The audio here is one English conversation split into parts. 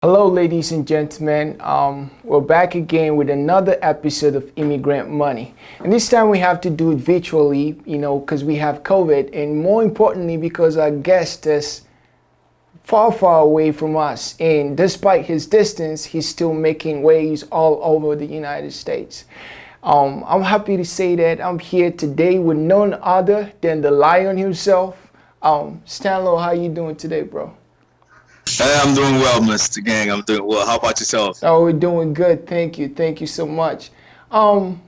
Hello, ladies and gentlemen. We're back again with another episode of Immigrant Money. And this time we have to do it virtually, because we have COVID, and more importantly, because our guest is far, far away from us. And despite his distance, he's still making waves all over the United States. I'm happy to say that I'm here today with none other than the lion himself. Stanlo, how you doing today, bro? Hey, I'm doing well, Mr. Gang. I'm doing well. How about yourself? Oh, we're doing good. Thank you. Thank you so much. Um,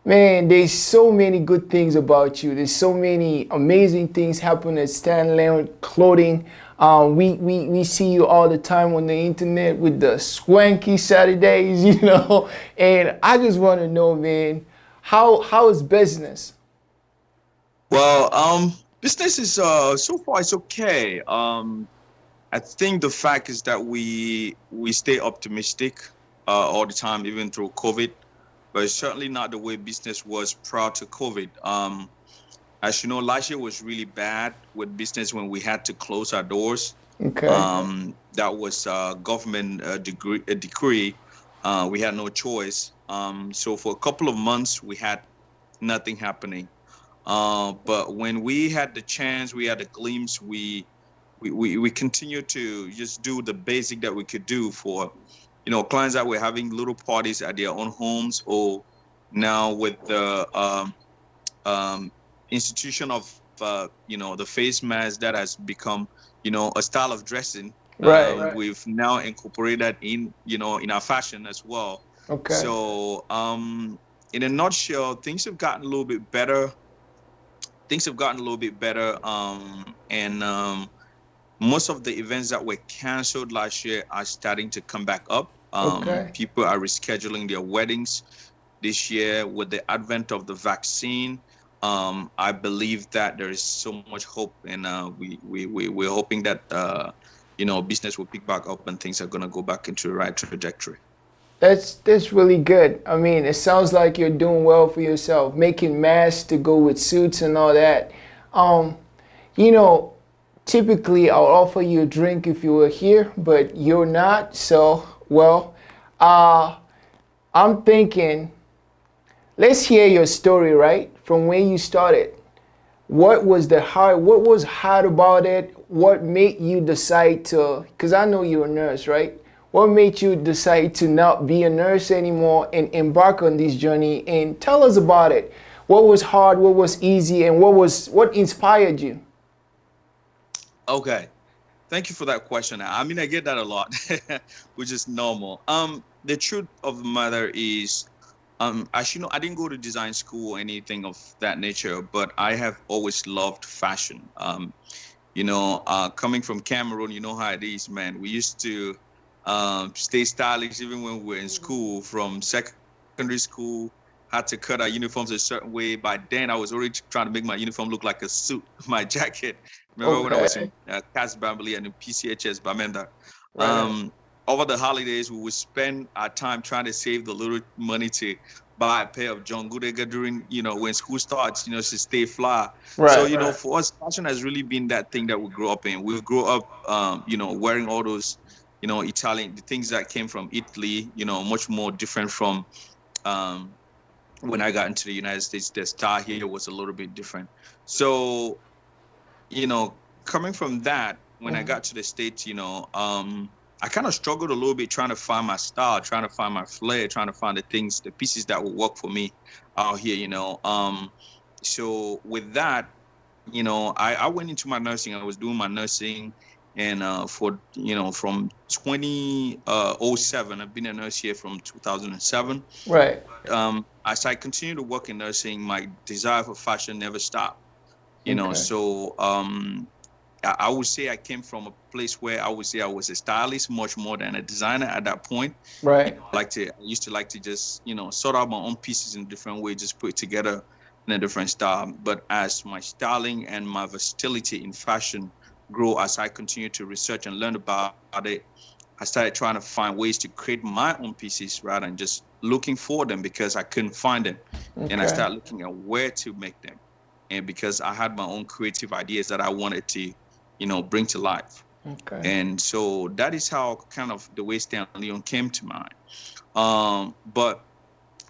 Man, there's so many good things about you. There's so many amazing things happening at Stanlion Clothing. We see you all the time on the internet with the swanky Saturdays, And I just want to know, man, how is business? Well, business is so far it's okay. I think the fact is that we stay optimistic all the time, even through COVID. But it's certainly not the way business was prior to COVID. As you know, last year was really bad with business when we had to close our doors. Okay. That was government a decree. We had no choice. So for a couple of months, we had nothing happening. But when we had the chance, we had a glimpse, we continued to just do the basic that we could do for, clients that were having little parties at their own homes, or now with the um, institution of, the face mask that has become, a style of dressing. Right. We've now incorporated in, in our fashion as well. Okay. So, in a nutshell, things have gotten a little bit better. Things have gotten a little bit better. And most of the events that were canceled last year are starting to come back up. Okay. People are rescheduling their weddings this year with the advent of the vaccine. I believe that there is so much hope, and we're hoping that business will pick back up and things are gonna go back into the right trajectory. That's really good. I mean, it sounds like you're doing well for yourself, making masks to go with suits and all that. Um, you know, Typically I'll offer you a drink if you were here, but you're not. So, uh, I'm thinking, let's hear your story, right? From when you started. What was hard about it? What made you decide to, because I know you're a nurse, right? What made you decide to not be a nurse anymore and embark on this journey? And tell us about it. What was hard, what was easy, and what inspired you? Okay. Thank you for that question. I mean, I get that a lot, which is normal. The truth of the matter is, as you know, I didn't go to design school or anything of that nature, but I have always loved fashion. Coming from Cameroon, you know how it is, man. We used to stay stylish even when we were in school. From secondary school, had to cut our uniforms a certain way. By then, I was already trying to make my uniform look like a suit, my jacket. Remember when I was Okay. in Cas Bambly and in PCHS Bamenda? Right. Um, Over the holidays, we would spend our time trying to save the little money to buy a pair of John Goodega during, when school starts, to stay fly. So, Right. for us, fashion has really been that thing that we grew up in. We grew up, wearing all those, Italian, the things that came from Italy, much more different from um, when I got into the United States. The style here was a little bit different. So, coming from that, when I got to the States, I kind of struggled a little bit trying to find my style, trying to find my flair, trying to find the pieces that would work for me out here. So with that, I went into my nursing. I was doing my nursing, and from 2007, I've been a nurse here from 2007. Right. As I continue to work in nursing, my desire for fashion never stopped. Okay. So I would say I came from a place where I would say I was a stylist much more than a designer at that point. Right. I used to like to just, sort out my own pieces in a different way, just put it together in a different style. But as my styling and my versatility in fashion grew, as I continued to research and learn about it, I started trying to find ways to create my own pieces rather than just looking for them because I couldn't find them. And I Okay. started looking at where to make them. And because I had my own creative ideas that I wanted to, bring to life. Okay. And so that is how kind of the way Stanlion came to mind. But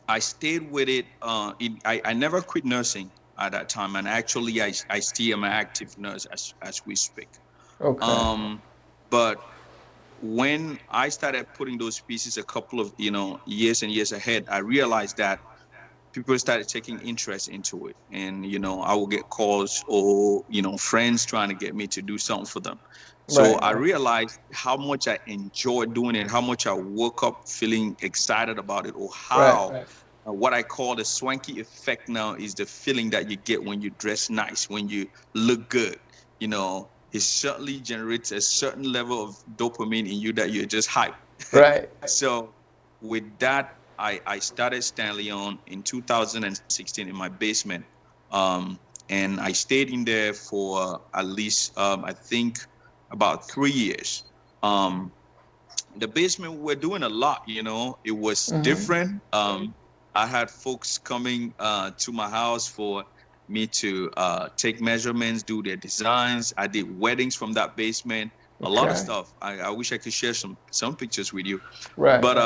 I stayed with it. I never quit nursing at that time, and actually, I still am an active nurse as we speak. Okay. Um, but when I started putting those pieces a couple of years and years ahead, I realized that people started taking interest into it, and I will get calls or friends trying to get me to do something for them. So Right. I realized how much I enjoyed doing it, how much I woke up feeling excited about it, or Right. how what I call the swanky effect now is the feeling that you get when you dress nice, when you look good. It certainly generates a certain level of dopamine in you that you're just hyped. Right. So with that, I started Stanlion in 2016 in my basement. Um, and I stayed in there for at least, I think, about 3 years. Um, the basement, we were doing a lot. It was different. I had folks coming to my house for me to take measurements, do their designs. I did weddings from that basement, a lot of Okay. stuff. I wish I could share some pictures with you. Right. But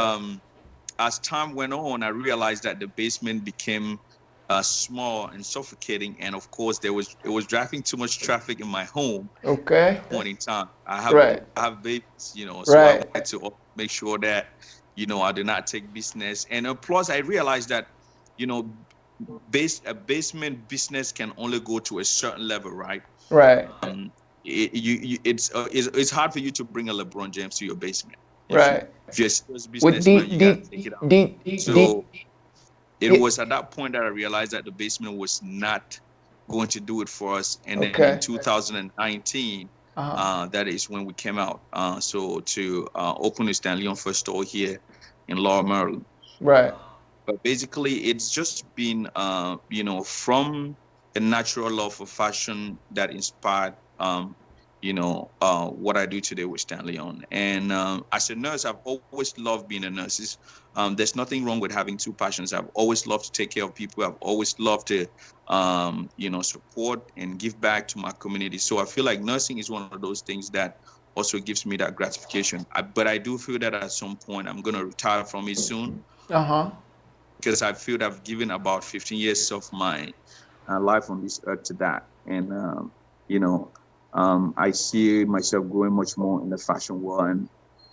as time went on, I realized that the basement became small and suffocating, and of course, it was driving too much traffic in my home at Okay. that point in time. Right. I have babies, so I Right. wanted to make sure that I do not take business, and plus I realized that you know a basement business can only go to a certain level, right? Right. Um, it's hard for you to bring a LeBron James to your basement Right. if you're a serious With businessman. You gotta take it out. the So it it, was at that point that I realized that the basement was not going to do it for us. And then in okay. 2019, Uh-huh. that is when we came out. So to open the Stanlion first store here in Laurel, Maryland. Right. But basically, it's just been, from a natural love for fashion that inspired, what I do today with Stanlion. And as a nurse, I've always loved being a nurse. There's nothing wrong with having two passions. I've always loved to take care of people. I've always loved to, support and give back to my community. So I feel like nursing is one of those things that also gives me that gratification. But I do feel that at some point I'm going to retire from it soon Uh-huh. because I feel that I've given about 15 years of my life on this earth to that. And, you know, I see myself growing much more in the fashion world.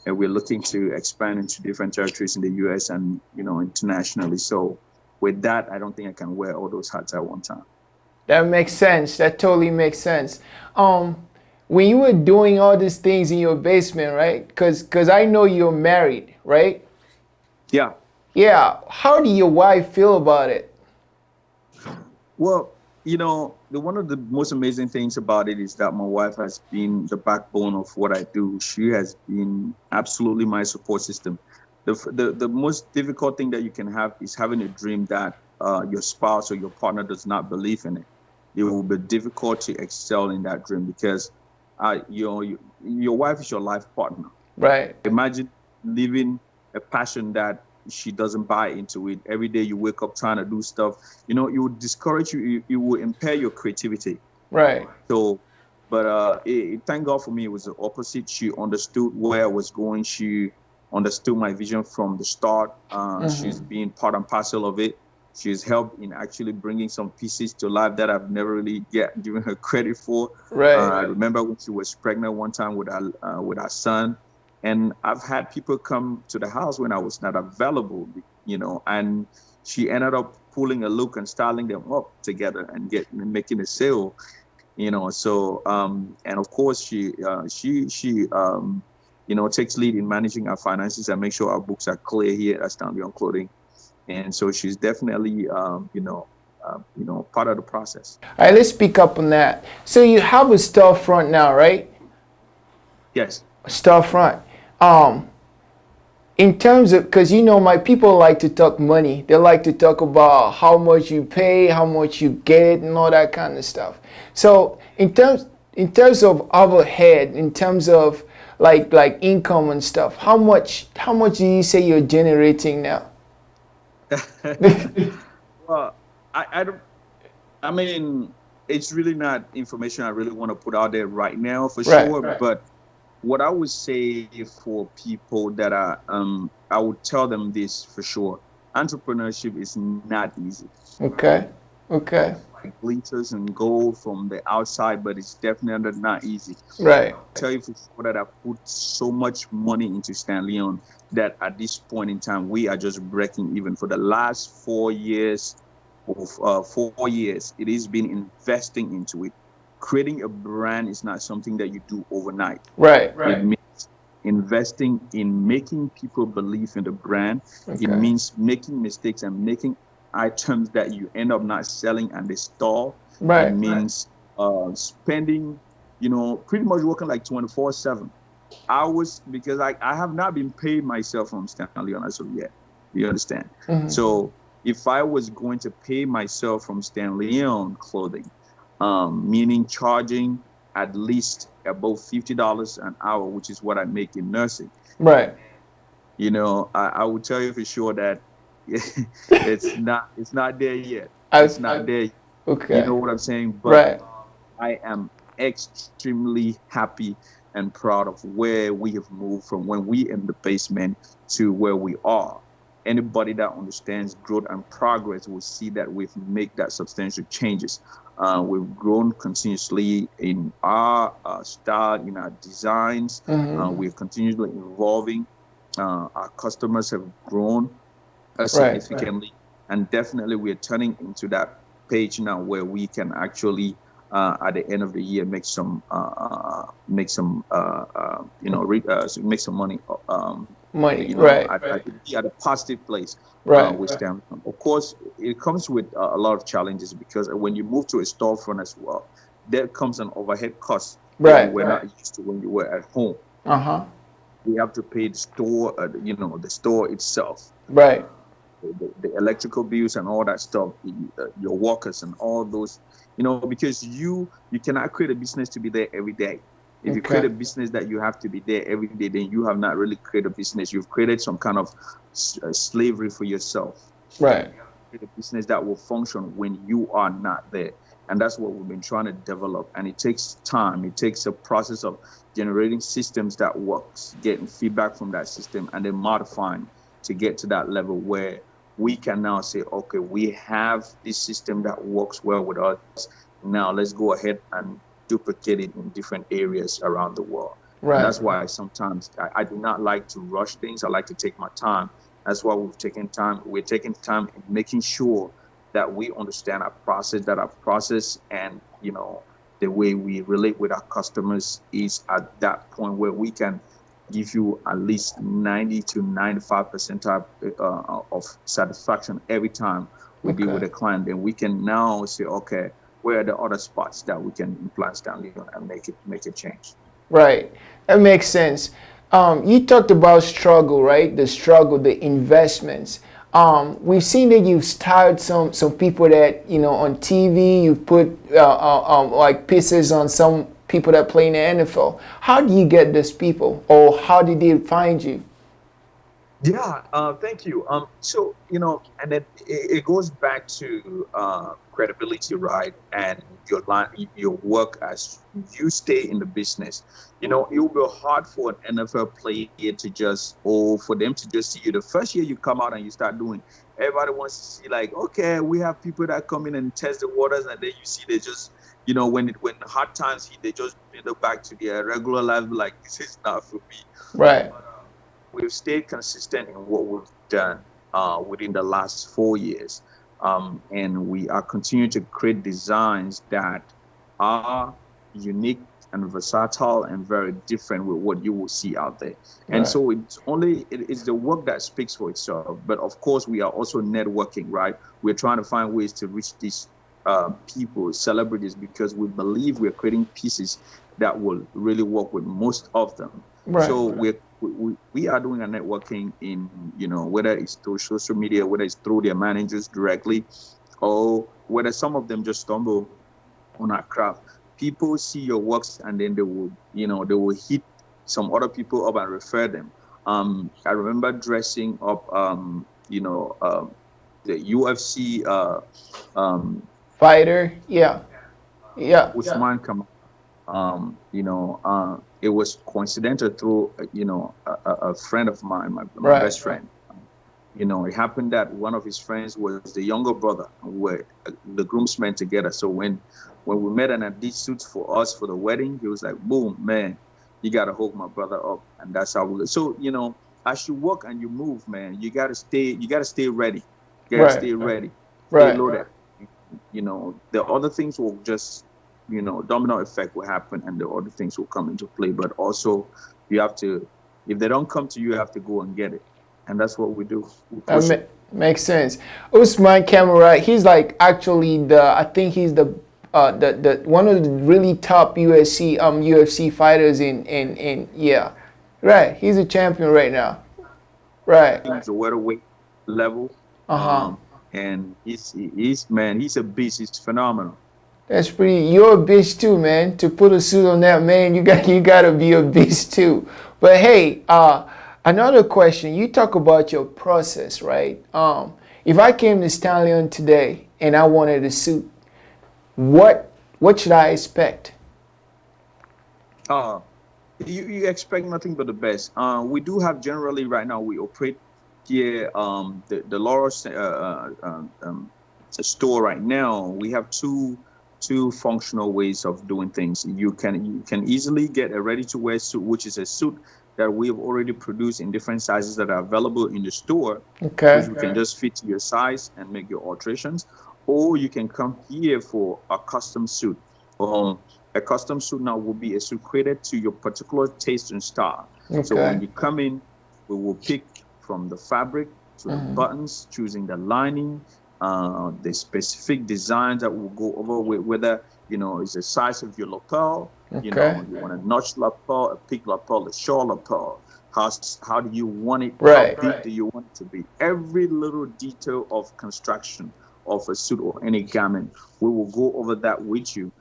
And we're looking to expand into different territories in the US and, internationally. So with that, I don't think I can wear all those hats at one time. That makes sense. That totally makes sense. Um, when you were doing all these things in your basement, right? Cause I know you're married, right? Yeah. Yeah. How do your wife feel about it? Well, one of the most amazing things about it is that my wife has been the backbone of what I do. She has been absolutely my support system. The most difficult thing that you can have is having a dream that your spouse or your partner does not believe in it. It will be difficult to excel in that dream because your wife is your life partner. Right. Imagine living a passion that she doesn't buy into it. Every day you wake up trying to do stuff, it would discourage you. It will impair your creativity. Right. So, but thank God for me, it was the opposite. She understood where I was going. She understood my vision from the start. She's been part and parcel of it. She's helped in actually bringing some pieces to life that I've never really given her credit for. Right. I remember when she was pregnant one time with our son, and I've had people come to the house when I was not available, and she ended up pulling a look and styling them up together and making a sale, So and of course she takes lead in managing our finances and make sure our books are clear here at Stanlion Clothing, and so she's definitely part of the process. All right, let's speak up on that. So you have a storefront now, right? Yes. Storefront. In terms of, because my people like to talk money. They like to talk about how much you pay, how much you get, and all that kind of stuff. So in terms of overhead, in terms of like income and stuff, how much do you say you're generating now? Well, I don't. I mean, it's really not information I really want to put out there right now for Right. sure. But what I would say for people that are, I would tell them this for sure. Entrepreneurship is not easy. Okay. Okay. Like glitters and gold from the outside, but it's definitely not easy. Right. Tell you for sure that I put so much money into Stanlion that at this point in time we are just breaking even. For the last 4 years, of 4 years, it has been investing into it. Creating a brand is not something that you do overnight. Right. It means investing in making people believe in the brand. It Okay. means making mistakes and making items that you end up not selling and they store. It Right. means spending, pretty much working like 24/7 hours, because I have not been paid myself from Stanlion as of yet. You understand? So if I was going to pay myself from Stanlion clothing, meaning charging at least above $50 an hour, which is what I make in nursing, Right. I would tell you for sure that it's not there yet. I. It's not there. You Okay. know what I'm saying? But Right. I am extremely happy and proud of where we have moved from when we in the basement to where we are. Anybody that understands growth and progress will see that we've made that substantial changes. We've grown continuously in our style, in our designs. We're continually evolving. Our customers have grown Right. significantly, and definitely we're turning into that page now where we can actually at the end of the year make some make some money, Money. Right. at a positive place Right. with them. Of course, it comes with a lot of challenges, because when you move to a storefront as well, there comes an overhead cost that you Right. were not used to when you were at home. Uh huh. We have to pay the store, the store itself, Right. the electrical bills and all that stuff, your workers and all those, because you cannot create a business to be there every day. If you create Okay. a business that you have to be there every day, then you have not really created a business. You've created some kind of slavery for yourself. Right. Create a business that will function when you are not there. And that's what we've been trying to develop. And it takes time. It takes a process of generating systems that works, getting feedback from that system, and then modifying to get to that level where we can now say, okay, we have this system that works well with us. Now let's go ahead and duplicate it in different areas around the world. And Right. that's why sometimes I do not like to rush things. I like to take my time. That's why we've taken time. We're taking time in making sure that we understand our process, that our process and, the way we relate with our customers is at that point where we can give you at least 90 to 95% of satisfaction every time we deal Okay. with a client. Then we can now say, okay, where are the other spots that we can implant Stanley and make a change? Right. That makes sense. You talked about struggle, right? The struggle, the investments. We've seen that you've starred some people that on TV. You've put like pieces on some people that play in the NFL. How do you get these people, or how did they find you? Yeah, thank you. So and then it goes back to credibility, right? And your line, your work as you stay in the business. It will be hard for an NFL player to just, or for them to just see you. The first year you come out and you start doing, everybody wants to see like, okay, we have people that come in and test the waters, and then you see they just, when hard times hit, they just look back to their regular life, like this is not for me. Right. We've stayed consistent in what we've done within the last 4 years. And we are continuing to create designs that are unique and versatile and very different with what you will see out there. And Right. so it's the work that speaks for itself. But of course, we are also networking, right? We're trying to find ways to reach these people, celebrities, because we believe we're creating pieces that will really work with most of them. Right. So we are doing a networking in, whether it's through social media, whether it's through their managers directly, or whether some of them just stumble on our craft. People see your works and then they will hit some other people up and refer them. I remember dressing up, the UFC, Fighter. Yeah. Yeah. Usman Kamal, It was coincidental through a friend of mine, my Right. best friend. It happened that one of his friends was the younger brother, and we were the groomsmen together. So when we met and I did suits for us for the wedding, he was like, "Boom, man, you gotta hook my brother up," and that's how we. So as you work and you move, man, you gotta stay ready. You gotta Right. stay ready, stay Right. loaded. The other things will just domino effect will happen, and the other things will come into play. But also, you have to, if they don't come to you, you have to go and get it, and that's what we do. We That push it. makes sense. Usman Camara, he's like actually I think he's the one of the really top UFC fighters in yeah. Right. He's a champion right now. Right. He's a welterweight level, Uh-huh. and he's man, he's a beast. He's phenomenal. That's pretty. You're a beast too, man. To put a suit on that man, you gotta be a beast too. But hey, another question. You talk about your process, right? If I came to Stanlion today and I wanted a suit, what should I expect? Uh, you expect nothing but the best. We do have generally right now we operate here the Laura store right now. We have two functional ways of doing things. You can easily get a ready to wear suit, which is a suit that we have already produced in different sizes that are available in the store, which Okay. we can just fit to your size and make your alterations. Or you can come here for a custom suit. A custom suit now will be a suit created to your particular taste and style. So when Okay. you come in, we will pick from the fabric to the buttons, choosing the lining, the specific designs that will go over with, whether it's the size of your lapel, Okay. you want a notch lapel, a peak lapel, a short lapel. How do you want it? How Right. big do you want it to be? Every little detail of construction of a suit or any garment, we will go over that with you.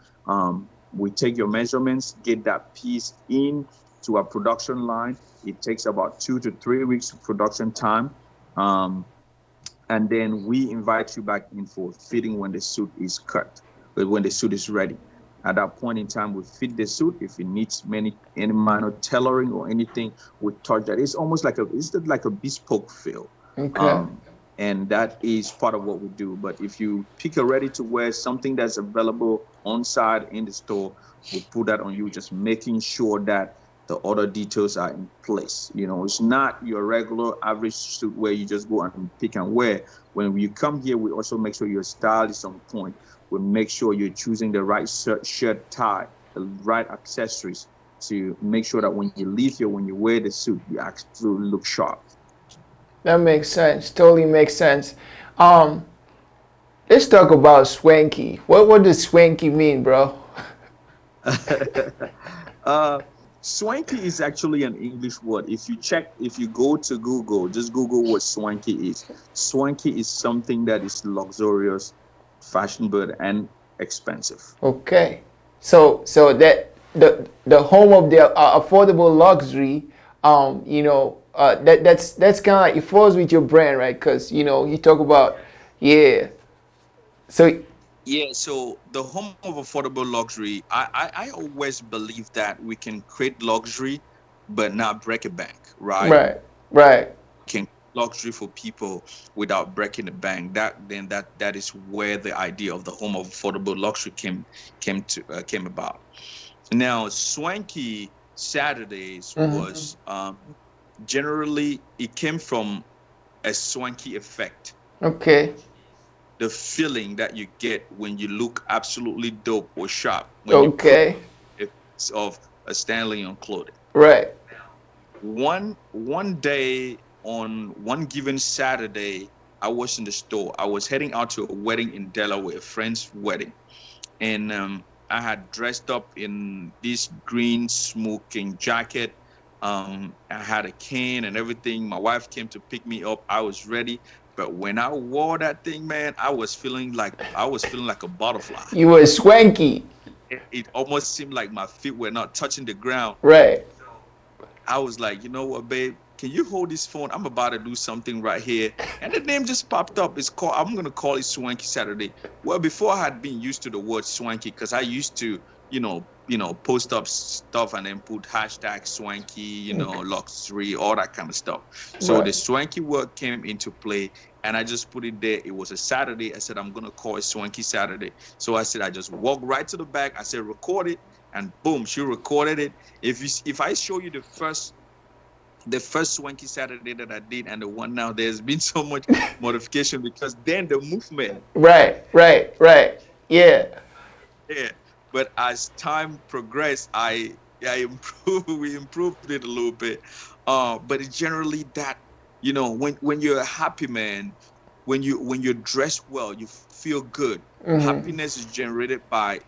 We take your measurements, get that piece in to a production line. It takes about 2 to 3 weeks of production time. Um, and then we invite you back in for fitting when the suit is cut, when the suit is ready. At that point in time, we fit the suit. If it needs any minor tailoring or anything, we touch that. It's like a bespoke feel. Okay. Um, and that is part of what we do. But if you pick a ready to wear, something that's available on site in the store, we'll put that on you, just making sure that the other details are in place. It's not your regular average suit where you just go and pick and wear. When you come here, we also make sure your style is on point. We make sure you're choosing the right shirt tie, the right accessories to make sure that when you leave here, when you wear the suit, you actually look sharp. That makes sense. Totally makes sense. Um, let's talk about swanky. What does swanky mean, bro? uh, Swanky is actually an English word. If you go to Google, just Google what swanky is. Swanky is something that is luxurious, fashionable, and expensive. Okay. So that the home of the affordable luxury, that's kind of like it falls with your brand, right? Because you talk about, yeah. So Yeah, so the home of affordable luxury, I always believe that we can create luxury, but not break a bank, right? right, right. Can luxury for people without breaking the bank. That is where the idea of the home of affordable luxury came about. Now, Swanky Saturdays was generally it came from a swanky effect. Okay, The feeling that you get when you look absolutely dope or sharp when you put okay, a piece of a Stanlion clothing. right. One day on one given Saturday, I was in the store. I was heading out to a wedding in Delaware, a friend's wedding, and I had dressed up in this green smoking jacket. I had a cane and everything. My wife came to pick me up. I was ready. But when I wore that thing, man, I was feeling like a butterfly. You were swanky, It almost seemed like my feet were not touching the ground. right? I was like, you know what, babe? Can you hold this phone? I'm about to do something right here. And the name just popped up. I'm gonna call it Swanky Saturday. Well, before I had been used to the word swanky, because I used to, you know, post up stuff and then put hashtag swanky, Okay. luxury, all that kind of stuff. So the Right. swanky word came into play, and I just put it there. It was a Saturday. I said, I'm gonna call it Swanky Saturday. So I said, I just walked right to the back. I said, record it, and boom, she recorded it. If I show you the first Swanky Saturday that I did and the one now, there's been so much modification because then the movement, Right. Right. Right. Yeah. yeah. But as time progressed, I improved. We improved it a little bit. But it's generally that, when you're a happy man, when you're dressed well, you feel good. Mm-hmm. Happiness is generated by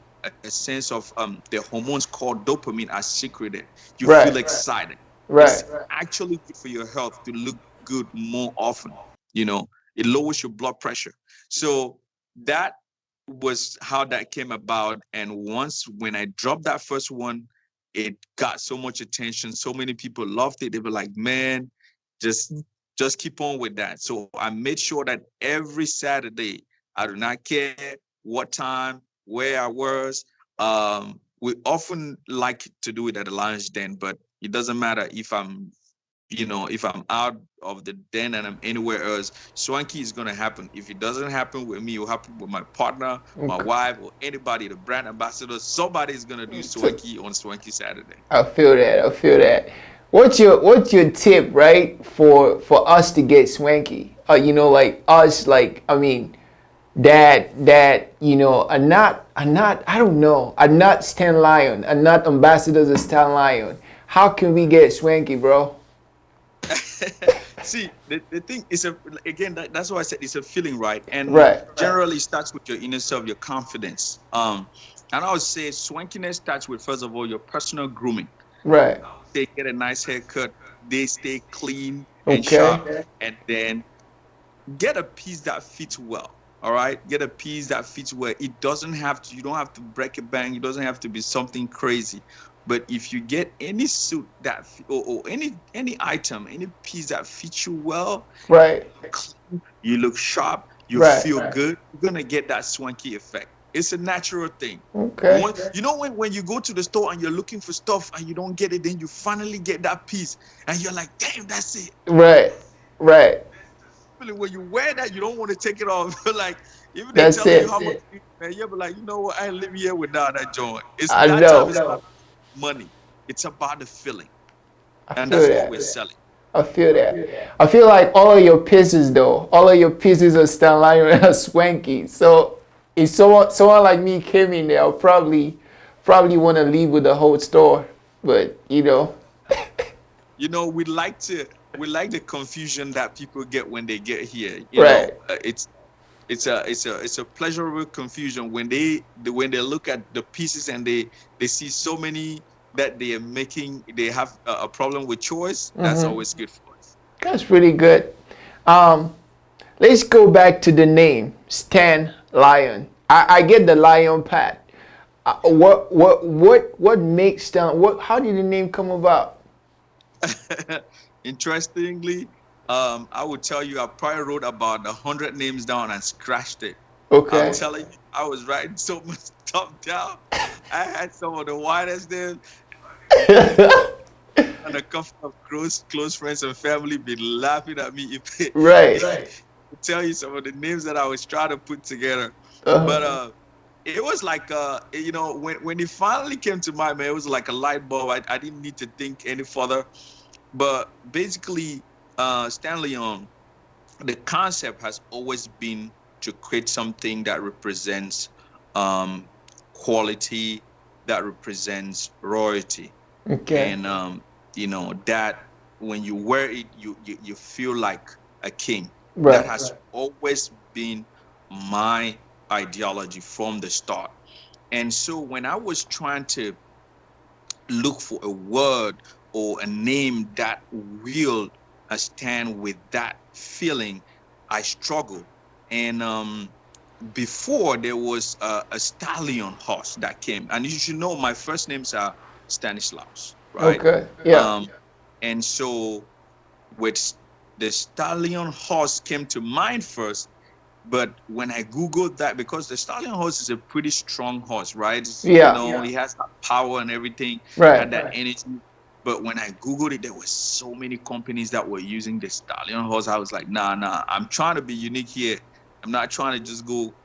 a sense of the hormones called dopamine are secreted. You feel Right. excited. Right. It's actually good for your health to look good more often. You know, it lowers your blood pressure. So that was how that came about. And once when I dropped that first one, it got so much attention. So many people loved it. They were like, man, just just keep on with that. So I made sure that every Saturday, I do not care what time, where I was. We often like to do it at the lounge den, but it doesn't matter if I'm out of the den and I'm anywhere else. Swanky is gonna happen. If it doesn't happen with me, it will happen with my partner, my Okay. wife, or anybody, the brand ambassador. Somebody is gonna do So, Swanky on Swanky Saturday. I feel that. I feel that. What's your tip, right, for us to get swanky? Like us, like I mean, that are not I don't know, are not Stanlion, are not ambassadors of Stanlion. How can we get swanky, bro? See, the thing is again that's why I said it's a feeling, right? And Right. generally it starts with your inner self, your confidence. And I would say swankiness starts with first of all your personal grooming. Right. They get a nice haircut, they stay clean and Okay. sharp, and then get a piece that fits well. All right, get a piece that fits well. You don't have to break a bank. It doesn't have to be something crazy. But if you get any suit or any item, any piece that fits you well, Right. you look sharp, you Right. feel good, you're gonna get that swanky effect. It's a natural thing. Okay. When you go to the store and you're looking for stuff and you don't get it, then you finally get that piece and you're like, damn, that's it. Right. Right. Feeling when you wear that, you don't want to take it off. Like, even they That's telling you it. how much, man, you'll be like, you know what, I ain't live here without that joint. It's I that time. know. It's not money. It's about the feeling, I and feel that's what we're that. selling. I feel that. I feel like all of your pieces, though, all of your pieces of Stanlion are swanky. So if someone like me came in there, I'll probably want to leave with the whole store. But We like the confusion that people get when they get here. right, It's a pleasurable confusion when they look at the pieces and they see so many that they are making. They have a problem with choice. That's always good for us. that's pretty good. Um, let's go back to the name Stan Lion. I get the lion part. What makes Stan? What? How did the name come about? Interestingly, I would tell you I probably wrote about 100 names down and scratched it. I'm Okay. telling you, I was writing so much stuff down. I had some of the widest names, and a couple of close friends and family been laughing at me Right. to tell you some of the names that I was trying to put together. But Uh, it was like when it finally came to mind, man, it was like a light bulb. I didn't need to think any further. But basically, Stanlion, the concept has always been to create something that represents um, quality, that represents royalty, okay. and that when you wear it, you feel like a king. That Right. has always been my ideology from the start. And so when I was trying to look for a word or a name that will stand with that feeling, I struggled. And before there was a stallion horse that came, and you should know my first names are Stanislaus, right? Okay. Yeah. Um, and so with the stallion horse came to mind first, But when I Googled that, because the Stallion horse is a pretty strong horse, right? Yeah. He has that power and everything, had Right. that energy. But when I Googled it, there were so many companies that were using the Stallion horse. I was like, nah, I'm trying to be unique here. I'm not trying to just go.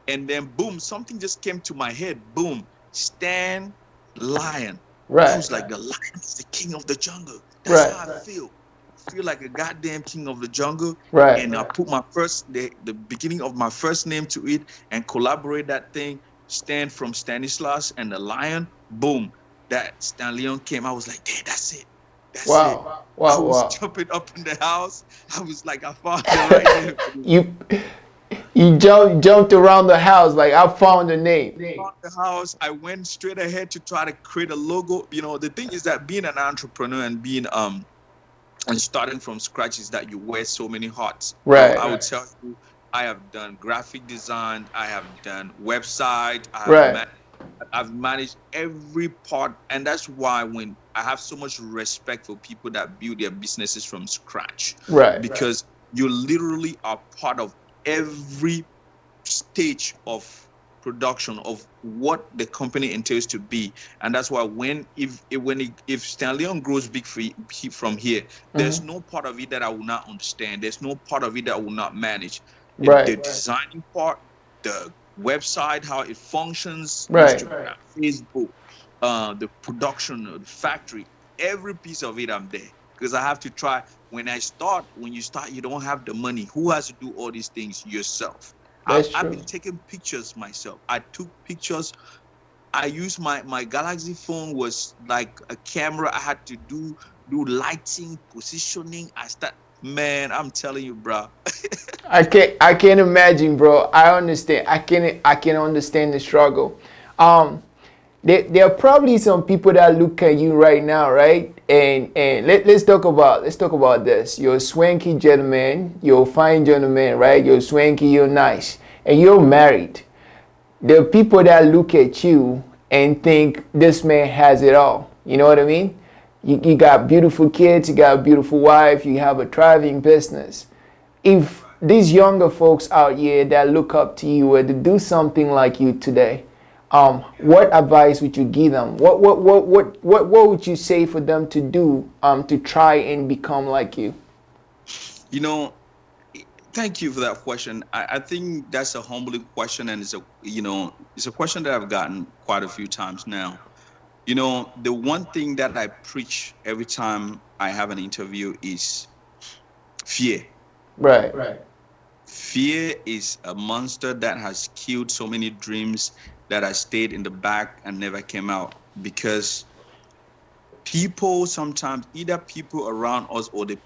And then boom, something just came to my head. Boom, Stan Lion. I Right. was like, the lion is the king of the jungle. That's how Right. I feel. I feel like a goddamn king of the jungle. Right. And I put my the beginning of my first name to it and collaborate that thing. Stan from Stanislas and the lion. Boom, that Stanlion came. I was like, damn, that's it. That's it. Wow. I Wow. was Wow. jumping up in the house. I was like, I found the right name. you jumped around the house like I found the name. Bought the house. I went straight ahead to try to create a logo. The thing is that being an entrepreneur and being and starting from scratch is that you wear so many hats. So I would Right. tell you, I have done graphic design, I have done website, Right. I've managed every part, and that's why when I have so much respect for people that build their businesses from scratch, Right. because you literally are part of every stage of production of what the company entails to be. And that's why if Stanlion grows big from here, there's no part of it that I will not understand. There's no part of it that I will not manage. The Right. designing part, the website, how it functions, Right. Instagram, Facebook, the production, the factory, every piece of it I'm there. Because I have to try. When you start, you don't have the money. Who has to do all these things? Yourself. That's I've true. been taking pictures myself. I took pictures. I used my Galaxy phone was like a camera. I had to do lighting, positioning. Man, I'm telling you, bro. I can't imagine, bro. I understand. I can understand the struggle. Um, there are probably some people that look at you right now, right? And let's talk about this. You're a swanky gentleman. You're a fine gentleman, right? You're swanky. You're nice, and you're married. There are people that look at you and think this man has it all. You know what I mean? You got beautiful kids, you got a beautiful wife, you have a thriving business. If these younger folks out here that look up to you were to do something like you today, what advice would you give them? What would you say for them to do to try and become like you? You know, Thank you for that question. I think that's a humbling question, and it's a question that I've gotten quite a few times now. The one thing that I preach every time I have an interview is fear. Right. Fear is a monster that has killed so many dreams that I stayed in the back and never came out because people sometimes, either people around us or the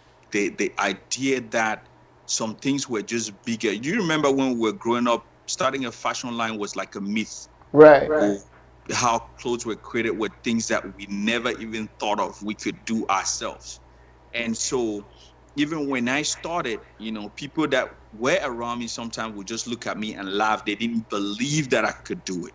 idea that some things were just bigger. You remember when we were growing up, starting a fashion line was like a myth, Right. or how clothes were created were things that we never even thought of we could do ourselves. And so even when I started, people that were around me sometimes would just look at me and laugh. They didn't believe that I could do it.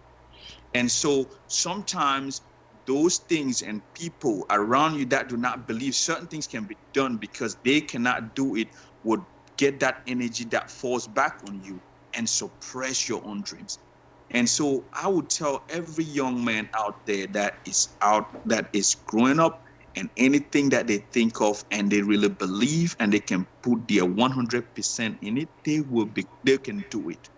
And so sometimes those things and people around you that do not believe certain things can be done because they cannot do it would get that energy that falls back on you and suppress your own dreams. And so I would tell every young man out there that is growing up, and anything that they think of and they really believe and they can put their 100% in it, they can do it.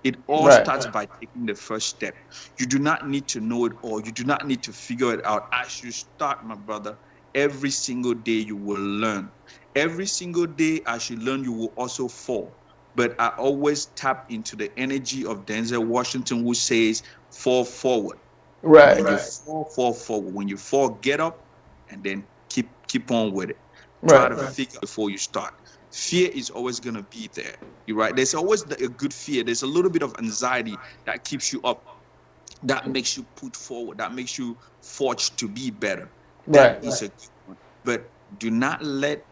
It all Right. starts by taking the first step. You do not need to know it all. You do not need to figure it out. As you start, my brother, every single day you will learn. Every single day as you learn, you will also fall. But I always tap into the energy of Denzel Washington, who says, fall forward. Right. When you fall forward. When you fall, get up and then keep on with it. Try Right. to figure before you start. Fear is always gonna be there. You're right. There's always a good fear. There's a little bit of anxiety that keeps you up, that makes you put forward, that makes you forge to be better. That Right. is a good one. But do not let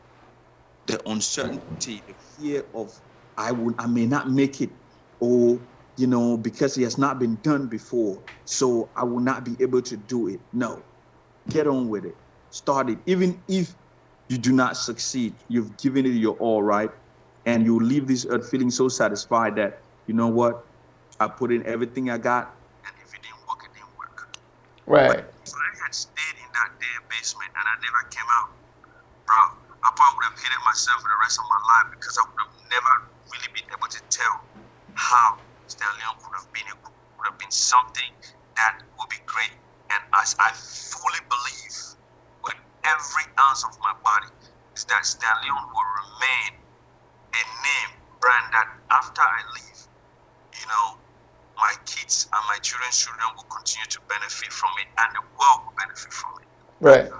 the uncertainty, the fear of I may not make it, or because it has not been done before, so I will not be able to do it. No, get on with it. Start it. Even if you do not succeed, you've given it your all, right? and you leave this earth feeling so satisfied that, you know what, I put in everything I got, and if it didn't work, it didn't work. But Right. if I had stayed in that damn basement and I never came out, bro, I probably would have hated myself for the rest of my life, because I would have never really been able to tell how Stanlion could have been something that would be great. And as I fully believe with every ounce of my body is that Stanlion will remain a name brand that after I leave, you know, my kids and my children's children will continue to benefit from it, and the world will benefit from it. Right.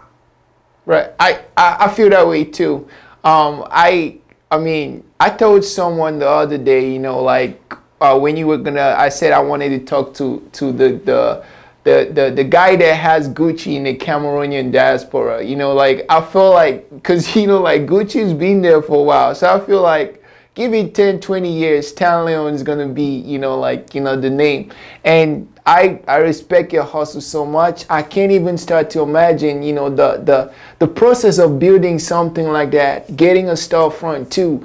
Right. I feel that way too. I mean, I told someone the other day, like when you were gonna, I said I wanted to talk to the guy that has Gucci in the Cameroonian diaspora. Like I feel like, because like Gucci's been there for a while, so I feel like give it 10, 20 years, Stanlion is gonna be, the name. And I respect your hustle so much. I can't even start to imagine, the process of building something like that, getting a storefront too,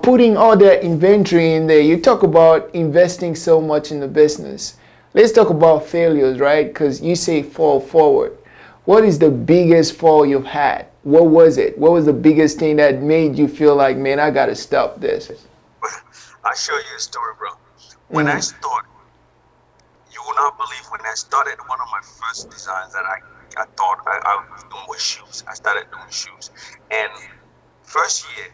putting all that inventory in there. You talk about investing so much in the business. Let's talk about failures, right? Because you say fall forward. What is the biggest fall you've had? What was it? What was the biggest thing that made you feel like, man, I gotta stop this? I'll show you a story, bro. When I started, you will not believe, when I started, one of my first designs that I thought I was doing was shoes. I started doing shoes. And first year,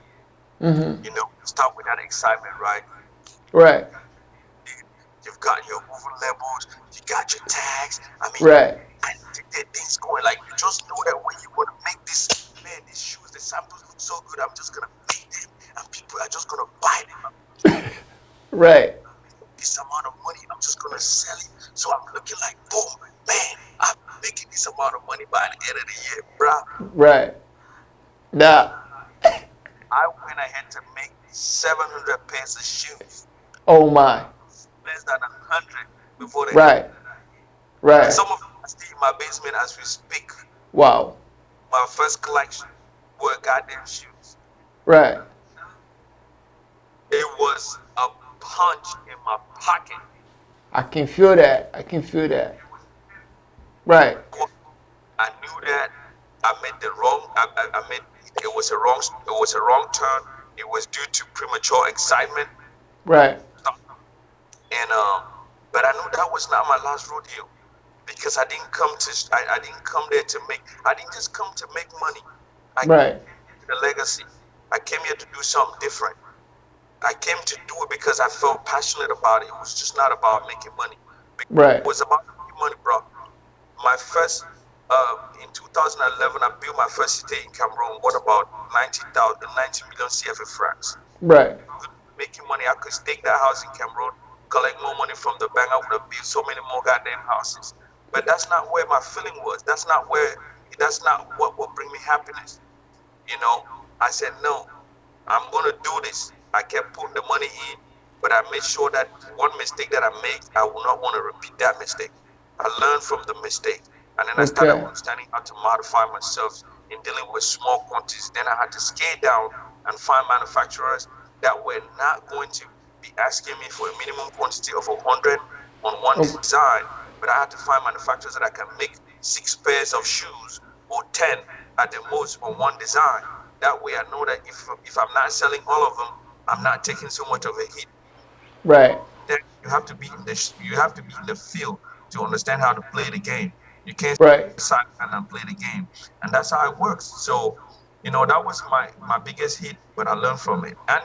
start with that excitement, right? Right. You've got your over labels, you got your tags. I mean, right. And to get things going, like you just know that when you want to make this, man, these shoes, the samples look so good, I'm just gonna make them, and people are just gonna buy them. Right. This amount of money, I'm just gonna sell it. So I'm looking like, boom, man, I'm making this amount of money by the end of the year, bruh. Right. Nah. I went ahead to make 700 pairs of shoes. Oh my. Less than 100 before the Right. Right. Some of them are still in my basement as we speak. Wow. My first collection were goddamn shoes. Right. It was a punch in my pocket. I can feel that. I can feel that. Right. I knew that I made the wrong. I made it was a wrong. It was a wrong turn. It was due to premature excitement. Right. And but I knew that was not my last rodeo, because I didn't come there to make. I didn't just come to make money. Right. The legacy. I came here to do something different. I came to do it because I felt passionate about it. It was just not about making money. Right. It was about making money, bro. My first, in 2011, I built my first estate in Cameroon. What about 90 million CFA francs? Right. Making money, I could stake that house in Cameroon, collect more money from the bank. I would have built so many more goddamn houses. But that's not where my feeling was. That's not what will bring me happiness. I said, no, I'm going to do this. I kept putting the money in, but I made sure that one mistake that I made, I will not want to repeat that mistake. I learned from the mistake, and then I started understanding how to modify myself in dealing with small quantities. Then I had to scale down and find manufacturers that were not going to be asking me for a minimum quantity of 100 on one design, but I had to find manufacturers that I can make 6 pairs of shoes or 10 at the most on one design. That way I know that if I'm not selling all of them, I'm not taking so much of a hit. Right. Then you have to be in the field to understand how to play the game. You can't sit and play the game, and that's how it works. So, that was my biggest hit, but I learned from it, and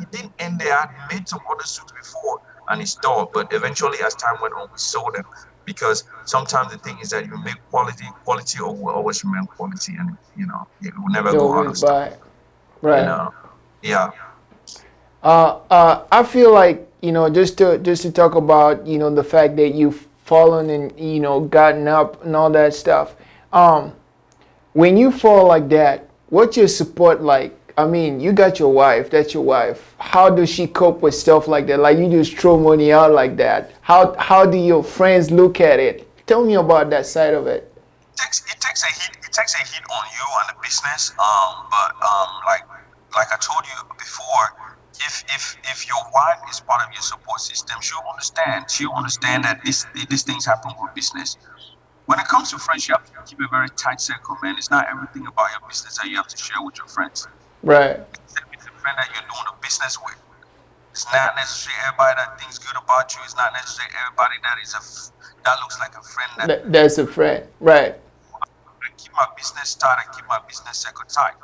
it didn't end there. I made some other suits before, and it stalled. But eventually, as time went on, we sold them, because sometimes the thing is that you make quality will always remain quality, and it will never go out of stock. Right. Yeah. I feel like, just to talk about, the fact that you've fallen and, gotten up and all that stuff. When you fall like that, what's your support like? I mean, you got your wife, that's your wife. How does she cope with stuff like that? Like, you just throw money out like that. How do your friends look at it? Tell me about that side of it. It takes a hit on you and the business. But like I told you before, if your wife is part of your support system, she'll understand. She'll understand that these things happen with business. When it comes to friends, you have to keep a very tight circle, man. It's not everything about your business that you have to share with your friends. Right. It's a friend that you're doing a business with. It's not necessarily everybody that thinks good about you. It's not necessarily everybody that looks like a friend. That That's a friend. Right. I keep my business tight. I keep my business circle tight.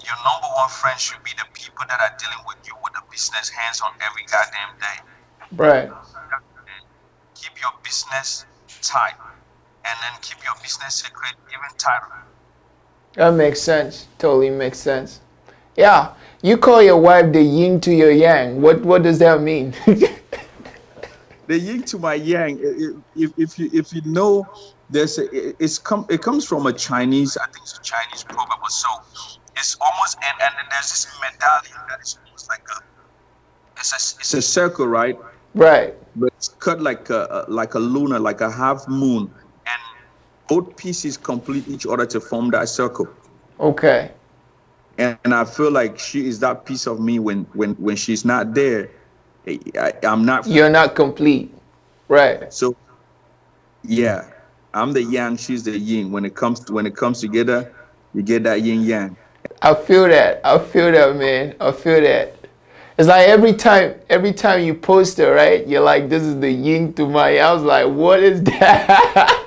Your number one friend should be the people that are dealing with you with the business hands on every goddamn day. Right. Keep your business tight, and then keep your business secret even tighter. That makes sense. Totally makes sense. Yeah. You call your wife the yin to your yang. What does that mean? The yin to my yang. If you know, it comes from a Chinese. I think it's a Chinese proverb or so. It's almost and there's this medallion that is almost like it's a circle, right? Right. But it's cut like a lunar, like a half moon, and both pieces complete each other to form that circle. Okay. And I feel like she is that piece of me when she's not there. I'm not. You're not complete. Right. So yeah, I'm the yang, she's the yin. When it comes together, you get that yin yang. I feel that. I feel that, man. I feel that. It's like every time you post it, right? You're like, this is the yin to my. I was like, what is that?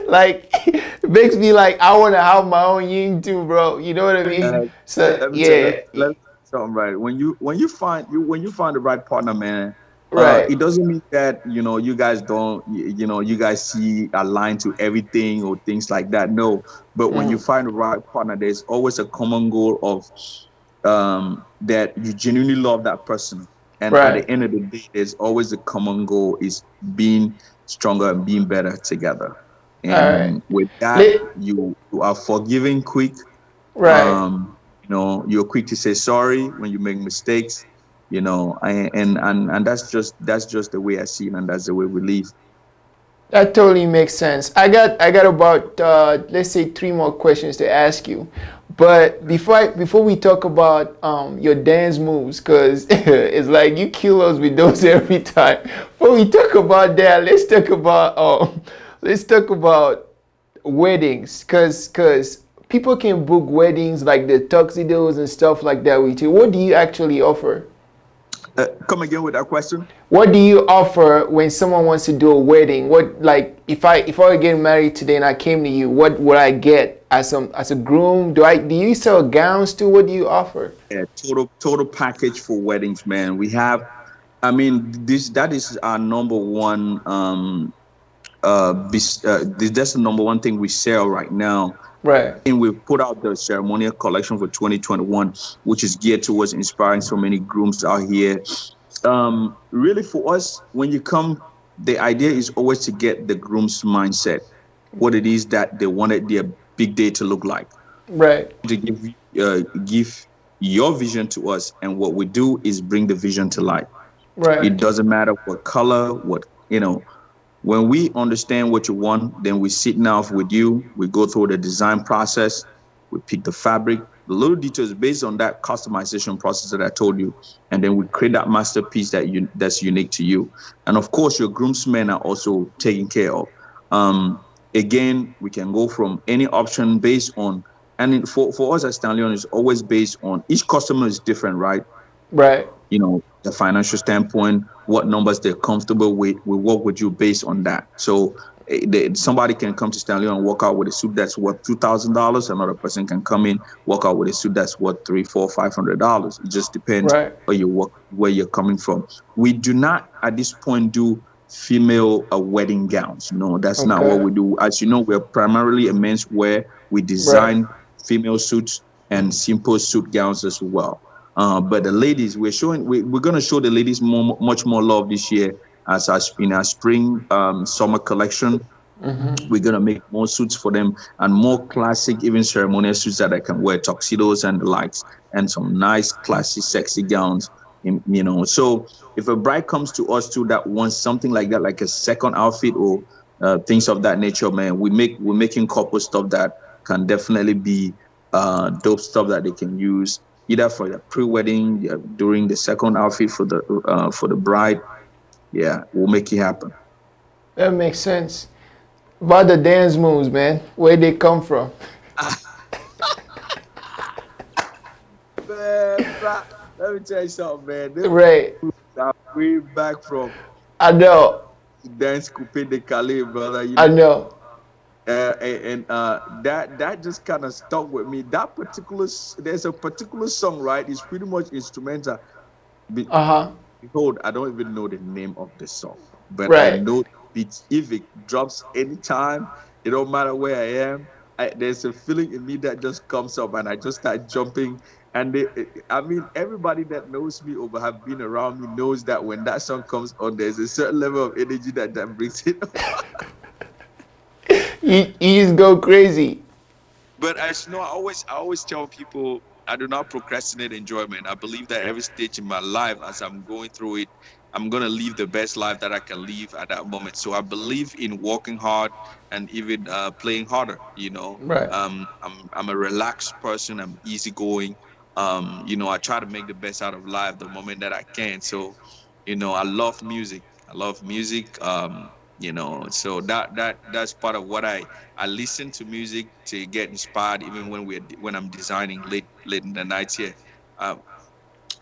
Like, it makes me like, I want to have my own yin too, bro. You know what I mean? So Let me tell yeah, let something right. When you find the right partner, man, right. it doesn't mean that you guys don't you guys see a line to everything or things like that. No, but when you find the right partner, there's always a common goal of that you genuinely love that person, and at Right. the end of the day, there's always a common goal is being stronger and being better together. All right. And with that, Let, you are forgiving quick. right. You're quick to say sorry when you make mistakes. And that's just the way I see it, and that's the way we live. That totally makes sense. I got about let's say three more questions to ask you, but before we talk about your dance moves, cause it's like you kill us with those every time. Before we talk about that, let's talk about weddings, cause people can book weddings like the tuxedos and stuff like that with you. What do you actually offer? Come again with that question. What do you offer when someone wants to do a wedding? What, like, if I were getting married today and I came to you, what would I get as a groom? Do you sell gowns too? What do you offer? Yeah, total package for weddings, man. We have, I mean, that is our number one. That's the number one thing we sell right now. Right. And we've put out the ceremonial collection for 2021, which is geared towards inspiring so many grooms out here. Really, for us, when you come, the idea is always to get the groom's mindset, what it is that they wanted their big day to look like. Right. To give your vision to us, and what we do is bring the vision to life. Right. It doesn't matter what color, when we understand what you want, then we sit down with you. We go through the design process. We pick the fabric, the little details based on that customization process that I told you, and then we create that masterpiece that's unique to you. And of course, your groomsmen are also taken care of. Again, we can go from any option based on, and for us at Stanlion, it's always based on each customer is different, right? Right. The financial standpoint, what numbers they're comfortable with. We work with you based on that. So somebody can come to Stanley and walk out with a suit that's worth $2,000. Another person can come in, walk out with a suit that's worth $300, $400, $500. It just depends Right. where you're coming from. We do not at this point do female wedding gowns. No, that's not what we do. As you know, we're primarily a men's wear. We design female suits and simple suit gowns as well. But the ladies, we're going to show the ladies much more love this year in our spring summer collection. We're going to make more suits for them and more classic, even ceremonial suits that I can wear, tuxedos and the likes, and some nice, classy, sexy gowns. So if a bride comes to us too that wants something like that, like a second outfit or things of that nature, man, we're making couple stuff that can definitely be dope stuff that they can use either for the pre-wedding, during the second outfit for the bride. Yeah, we'll make it happen. That makes sense. About the dance moves, man, where they come from. Man, let me tell you something, man. Them Right. are way back from I know. dance coupe de Calais, brother. I know. And that just kind of stuck with me. That there's a particular song, right? It's pretty much instrumental. Uh huh. Behold, I don't even know the name of the song, but I Right. know beats. If it drops anytime, it don't matter where I am. There's a feeling in me that just comes up, and I just start jumping. And I mean, everybody that knows me or have been around me knows that when that song comes on, there's a certain level of energy that brings it. You just go crazy. But as you know, I always tell people I do not procrastinate enjoyment. I believe that every stage in my life, as I'm going through it, I'm gonna live the best life that I can live at that moment. So I believe in working hard and even playing harder. Right. I'm a relaxed person. I'm easygoing. I try to make the best out of life the moment that I can. So, I love music. I love music. So that's part of what I listen to music to get inspired, even when I'm designing late in the night here. Uh,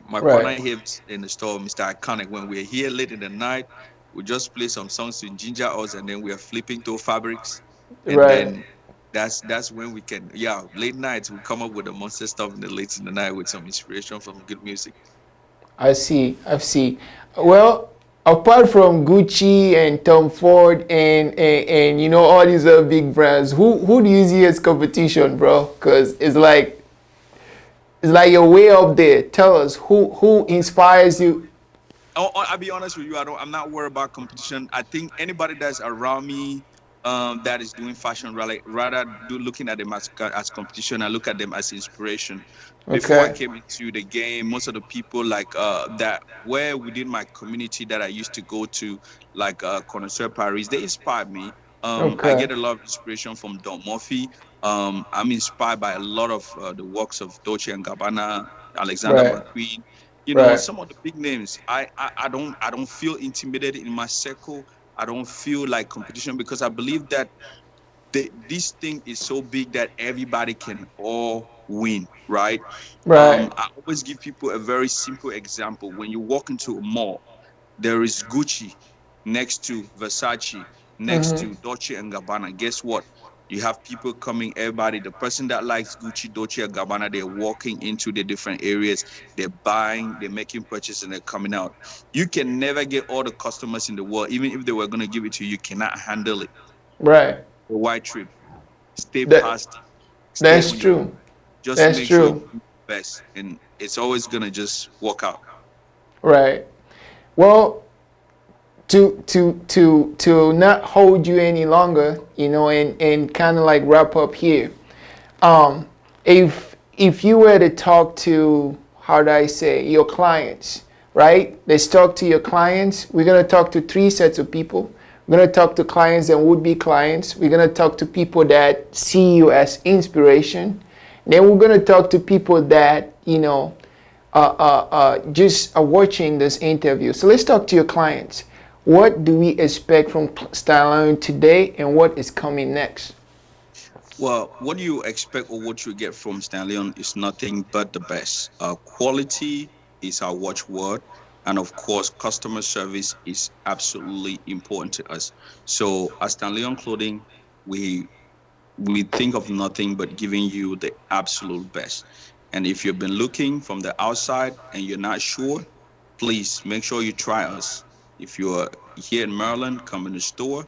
my partner Right. here in the store, Mr. Iconic, when we're here late in the night, we just play some songs to ginger us, and then we are flipping through fabrics, and Right. then that's when we can, yeah, late nights we come up with the monster stuff in the late in the night with some inspiration from good music. I see. I see. Well, apart from Gucci and Tom Ford and all these other big brands, who do you see as competition, bro? Because it's like you're way up there. Tell us who inspires you. I'll be honest with you. I'm not worried about competition. I think anybody that's around me, that is doing fashion, rather do looking at them as competition. I look at them as inspiration. Before I Okay. came into the game, most of the people like that were within my community that I used to go to, like Connoisseur Paris, they inspired me. I Okay. get a lot of inspiration from Don Murphy. I'm inspired by a lot of the works of Dolce and Gabbana, Alexander Right. McQueen, Right. some of the big names. I don't feel intimidated in my circle. I don't feel like competition because I believe that this thing is so big that everybody can all win, right? Right. I always give people a very simple example. When you walk into a mall, there is Gucci next to Versace, next Mm-hmm. to Dolce and Gabbana. Guess what? You have people coming, everybody, the person that likes Gucci, Dolce and Gabbana, they're walking into the different areas, they're buying, they're making purchases, and they're coming out. You can never get all the customers in the world. Even if they were going to give it to you, you cannot handle it. Right. The white trip, stay That positive, stay that's on your true. game. Just That's make sure you true. do the best, and it's always going to just work out. Right. Well, to not hold you any longer, and kind of like wrap up here. Um, if you were to talk to, how do I say, your clients, right? Let's talk to your clients. We're gonna talk to three sets of people. We're gonna talk to clients and would-be clients. We're gonna talk to people that see you as inspiration. Then we're gonna talk to people that just are watching this interview. So let's talk to your clients. What do we expect from Stanlion today, and what is coming next? Well, what you expect or what you get from Stanlion is nothing but the best. Quality is our watchword. And of course, customer service is absolutely important to us. So at Stanlion Clothing, we we think of nothing but giving you the absolute best. And if you've been looking from the outside and you're not sure, please make sure you try us. If you're here in Maryland, come in the store,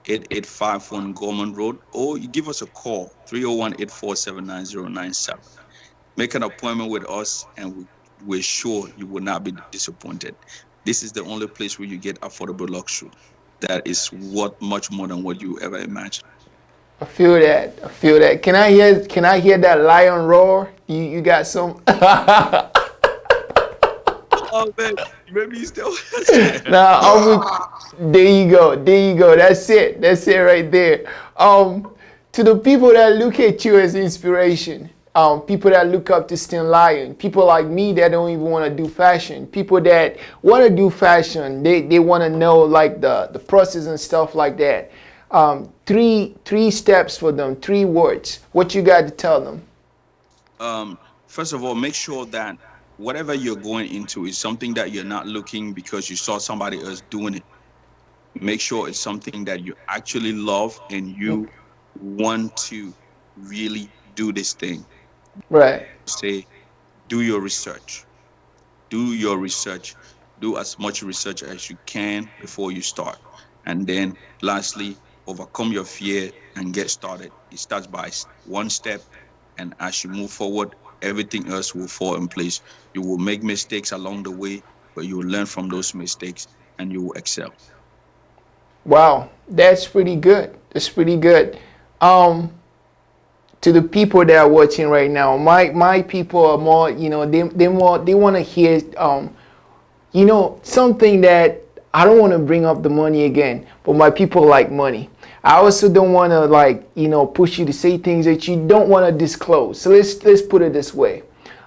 8851 Gorman Road, or you give us a call, 301-847-9097. Make an appointment with us, and we're sure you will not be disappointed. This is the only place where you get affordable luxury. That is what much more than what you ever imagined. I feel that. I feel that. Can I hear that lion roar? You got some. Oh man, maybe you still. Now there you go. There you go. That's it. That's it right there. To the people that look at you as inspiration, people that look up to Stanlion, people like me that don't even want to do fashion, people that want to do fashion, they want to know like the process and stuff like that. Three steps for them, 3 words. What you got to tell them? First of all, make sure that whatever you're going into is something that you're not looking because you saw somebody else doing it. Make sure it's something that you actually love and you want to really do this thing. Right. Say, do your research. Do your research. Do as much research as you can before you start. And then, lastly, overcome your fear and get started. It starts by one step. And as you move forward, everything else will fall in place. You will make mistakes along the way, but you will learn from those mistakes and you will excel. Wow, that's pretty good. That's pretty good. Um, to the people that are watching right now, my people are more, they want to hear, something that I don't want to bring up the money again, but my people like money. I also don't want to push you to say things that you don't want to disclose. So let's put it this way.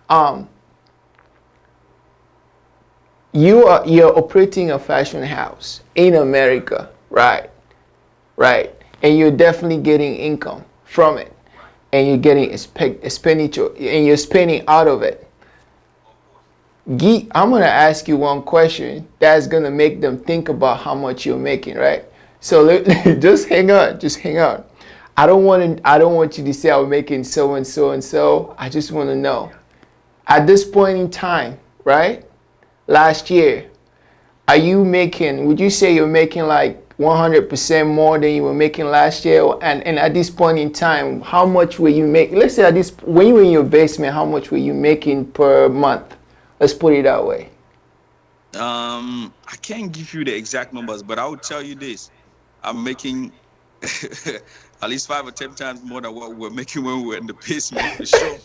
Um, you're operating a fashion house in America, right? Right, and you're definitely getting income from it, and you're getting expenditure, and you're spending out of it. I'm gonna ask you one question that's gonna make them think about how much you're making, right? So just hang on, just hang on. I don't want you to say I'm making so and so and so. I just want to know at this point in time, right? Last year, are you making? Would you say you're making like 100% more than you were making last year? And at this point in time, how much were you making? Let's say when you were in your basement, how much were you making per month? Let's put it that way. I can't give you the exact numbers, but I will tell you this: I'm making at least 5 or 10 times more than what we were making when we were in the basement for sure.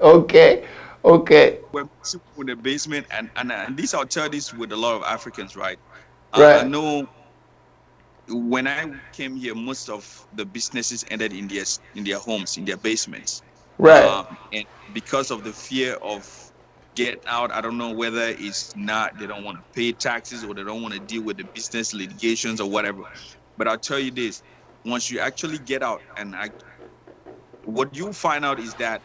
Okay, okay, We're in the basement, and this I'll tell this with a lot of Africans, right? I right, know when I came here, most of the businesses ended in their homes, in their basements, right, and because of the fear of get out, I don't know whether it's not they don't want to pay taxes or they don't want to deal with the business litigations or whatever. But I'll tell you this: once you actually get out, what you'll find out is that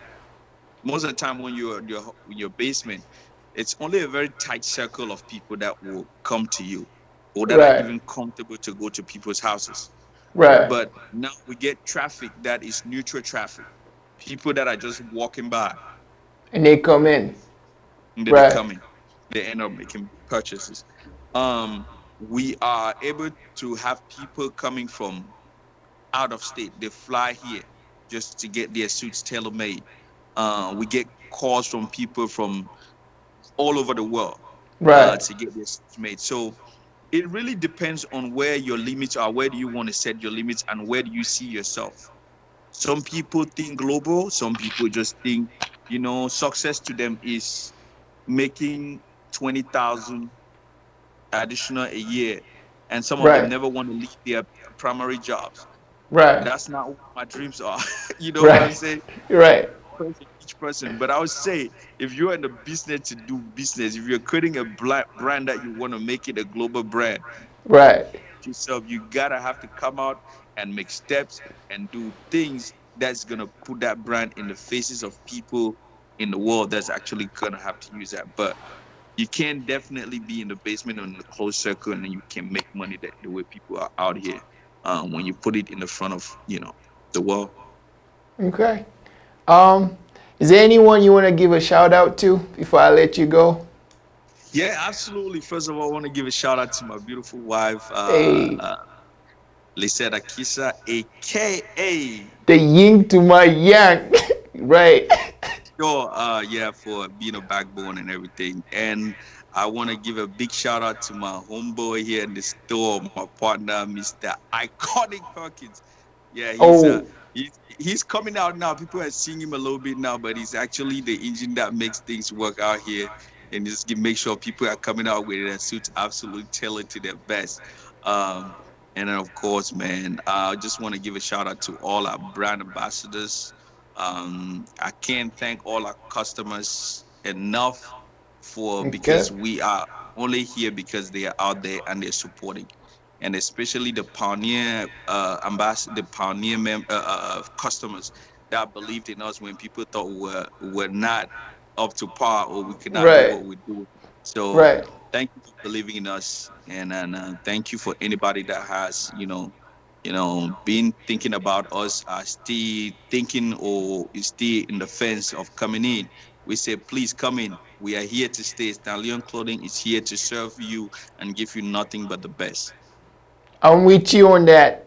most of the time when you're in your basement, it's only a very tight circle of people that will come to you or that are right, even comfortable to go to people's houses. right. But now we get traffic that is neutral traffic, people that are just walking by And they come in. and then they Right, come in, they end up making purchases. Um, we are able to have people coming from out of state. They fly here just to get their suits tailor made. We get calls from people from all over the world right, to get their suits made. So it really depends on where your limits are. Where do you want to set your limits, and where do you see yourself? Some people think global. Some people just think, success to them is making 20,000 additional a year, and some of them right, never want to leave their primary jobs. right, That's not what my dreams are. You know what I'm right, saying? right, Each person. But I would say if you're in the business to do business, if you're creating a brand that you want to make it a global brand right. yourself, you gotta have to come out and make steps and do things that's gonna put that brand in the faces of people in the world that's actually gonna have to use that. But you can definitely be in the basement or in the closed circle, and then you can make money the way people are out here when you put it in the front of the world. Okay. Um, is there anyone you want to give a shout out to before I let you go? Yeah, absolutely. First of all, I want to give a shout out to my beautiful wife, Hey, Akisah, aka the yin to my yang. Right. sure, yeah, for being a backbone and everything. And I want to give a big shout out to my homeboy here in the store, my partner, Mr. Iconic Perkins. Yeah, Oh, he's coming out now. People are seeing him a little bit now, but he's actually the engine that makes things work out here. And just make sure people are coming out with their suits absolutely tailored to their best. Um, and then of course, man, I just want to give a shout out to all our brand ambassadors I can't thank all our customers enough for Okay. because we are only here because they are out there and they're supporting, and especially the pioneer ambassador, the pioneer customers that believed in us when people thought we were not up to par or we could not do Right. what we do. So Right. thank you for believing in us, and thank you for anybody that has been thinking about us, still thinking or is still in the fence of coming in. We say, please come in. We are here to stay. Stanlion Clothing is here to serve you and give you nothing but the best. I'm with you on that.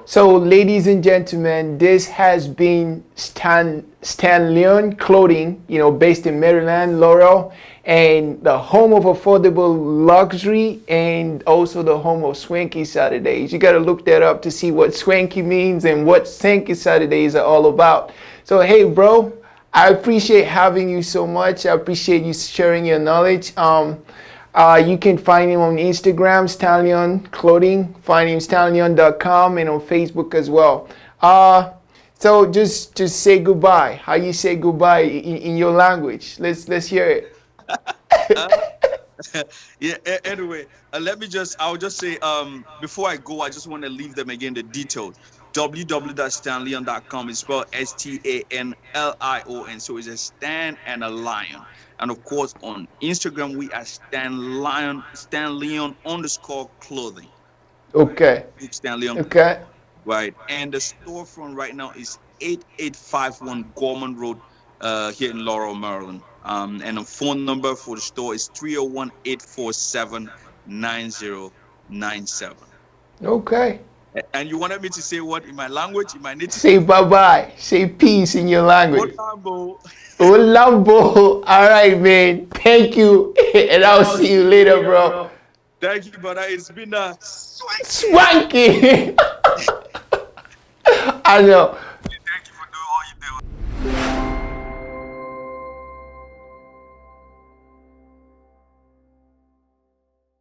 So ladies and gentlemen, this has been Stanlion Clothing, based in Maryland, Laurel, and the home of affordable luxury, and also the home of Swanky Saturdays. You got to look that up to see what Swanky means and what Swanky Saturdays are all about. So hey, bro, I appreciate having you so much. I appreciate you sharing your knowledge. You can find him on Instagram, Stanlion Clothing. Find him Stanlion.com, and on Facebook as well. So just say goodbye. How you say goodbye in your language? Let's hear it. Uh, yeah. Anyway, I'll just say, before I go, I just want to leave them again the details. www.stanlion.com is spelled Stanlion. So it's a Stan and a lion. And of course, on Instagram, we are Stanlion underscore clothing. Right. Okay. Facebook Stanlion clothing. Okay. Right. And the storefront right now is 8851 Gorman Road, here in Laurel, Maryland. And a phone number for the store is 301-847-9097. Okay. And you wanted me to say what in my language, in my native Say language? bye bye. Say peace in your language. Olambo. Oh, Lambo. All right, man. Thank you. And And I'll I'll see see you you later, later, bro. bro. Thank you, brother. It's been swanky. Swanky. I know.